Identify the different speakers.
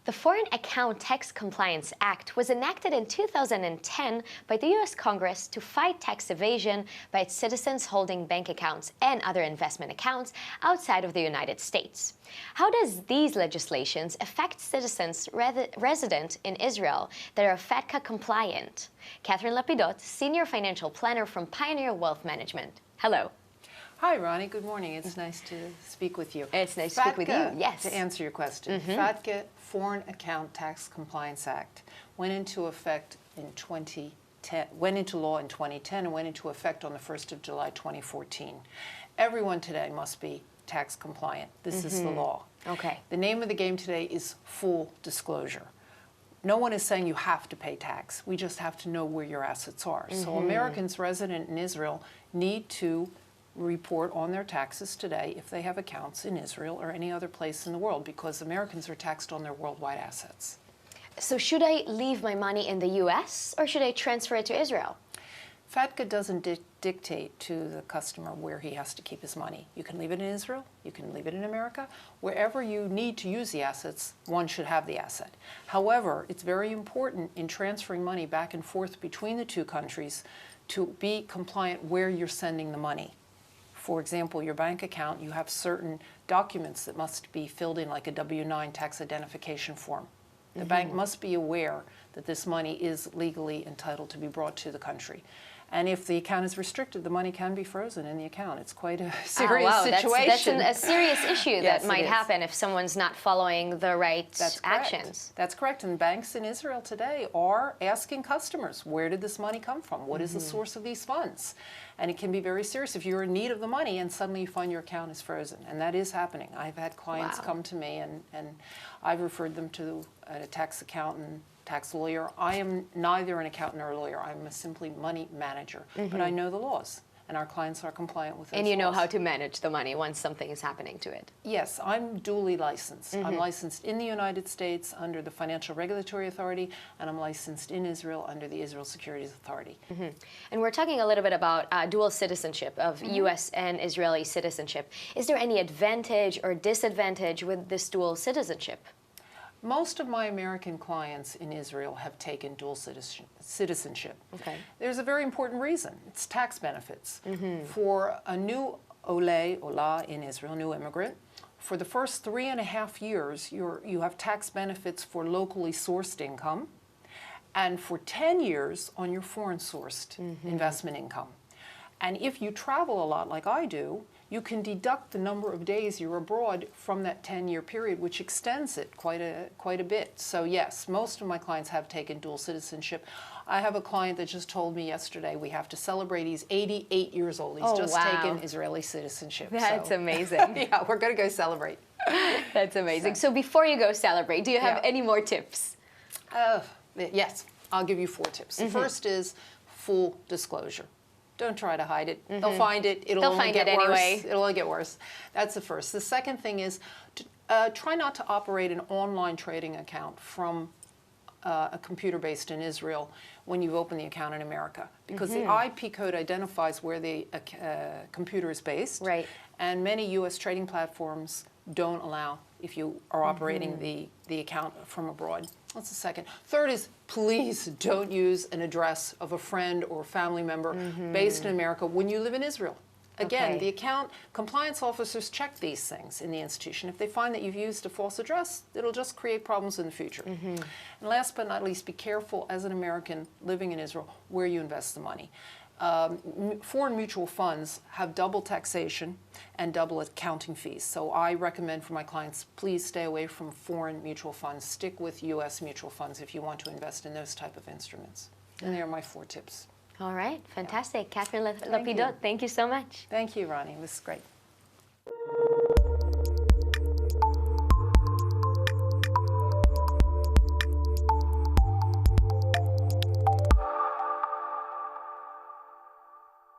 Speaker 1: The Foreign Account Tax Compliance Act was enacted in 2010 by the U.S. Congress to fight tax evasion by its citizens holding bank accounts and other investment accounts outside of the United States. How does these legislations affect citizens resident in Israel that are FATCA compliant? Katherine Lapidoth, Senior Financial Planner from Pioneer Wealth Management. Hello.
Speaker 2: Hi, Ronnie. Good morning. It's nice to speak with you.
Speaker 1: It's nice to speak with you, yes.
Speaker 2: To answer your question, FATCA, Foreign Account Tax Compliance Act, went into effect in 2010, went into law in 2010 and went into effect on the 1st of July 2014. Everyone today must be tax compliant. This is the law.
Speaker 1: Okay.
Speaker 2: The name of the game today is full disclosure. No one is saying you have to pay tax. We just have to know where your assets are. So Americans resident in Israel need to report on their taxes today if they have accounts in Israel or any other place in the world, because Americans are taxed on their worldwide assets.
Speaker 1: So should I leave my money in the U.S. or should I transfer it to Israel?
Speaker 2: FATCA doesn't dictate to the customer where he has to keep his money. You can leave it in Israel, you can leave it in America. Wherever you need to use the assets, one should have the asset. However, it's very important in transferring money back and forth between the two countries to be compliant where you're sending the money. For example, your bank account, you have certain documents that must be filled in, like a W-9 tax identification form. The bank must be aware that this money is legally entitled to be brought to the country. And if the account is restricted, the money can be frozen in the account. It's quite a serious situation.
Speaker 1: That's a serious issue
Speaker 2: Yes,
Speaker 1: that might happen if someone's not following the right actions.
Speaker 2: That's correct. And banks in Israel today are asking customers, where did this money come from? What is the source of these funds? And it can be very serious if you're in need of the money and suddenly you find your account is frozen. And that is happening. I've had clients come to me and I've referred them to a tax accountant, tax lawyer. I am neither an accountant or a lawyer. I'm simply money manager. But I know the laws, and our clients are compliant with those
Speaker 1: And you know
Speaker 2: laws.
Speaker 1: how to manage the money once something is happening to it.
Speaker 2: Yes, I'm duly licensed. I'm licensed in the United States under the Financial Regulatory Authority, and I'm licensed in Israel under the Israel Securities Authority.
Speaker 1: And we're talking a little bit about dual citizenship of U.S. and Israeli citizenship. Is there any advantage or disadvantage with this dual citizenship?
Speaker 2: Most of my American clients in Israel have taken dual citizenship.
Speaker 1: Okay.
Speaker 2: There's a very important reason. It's tax benefits. For a new Ola in Israel, new immigrant, for the first 3.5 years, you have tax benefits for locally sourced income, and for 10 years on your foreign-sourced investment income. And if you travel a lot like I do, you can deduct the number of days you're abroad from that 10-year period, which extends it quite a bit. So yes, most of my clients have taken dual citizenship. I have a client that just told me yesterday we have to celebrate. He's 88 years old. He's just taken Israeli citizenship.
Speaker 1: That's amazing.
Speaker 2: Yeah, we're going to go celebrate.
Speaker 1: That's amazing. So before you go celebrate, do you have any more tips?
Speaker 2: Yes, I'll give you 4 tips. The first is full disclosure. Don't try to hide it. They'll find it. It'll only get worse.
Speaker 1: Anyway.
Speaker 2: It'll only get worse. That's the first. The second thing is to, try not to operate an online trading account from a computer based in Israel when you open the account in America, because the IP code identifies where the computer is based.
Speaker 1: Right.
Speaker 2: And many U.S. trading platforms don't allow if you are operating the account from abroad. That's the second. Third is, please don't use an address of a friend or family member based in America when you live in Israel. Again, the account compliance officers check these things in the institution. If they find that you've used a false address, it'll just create problems in the future. And last but not least, be careful as an American living in Israel where you invest the money. Foreign mutual funds have double taxation and double accounting fees. So I recommend for my clients, please stay away from foreign mutual funds. Stick with U.S. mutual funds if you want to invest in those type of instruments. And they are my 4 tips.
Speaker 1: All right, fantastic. Katherine Lapidoth, thank you so much.
Speaker 2: Thank you, Ronnie. This is great.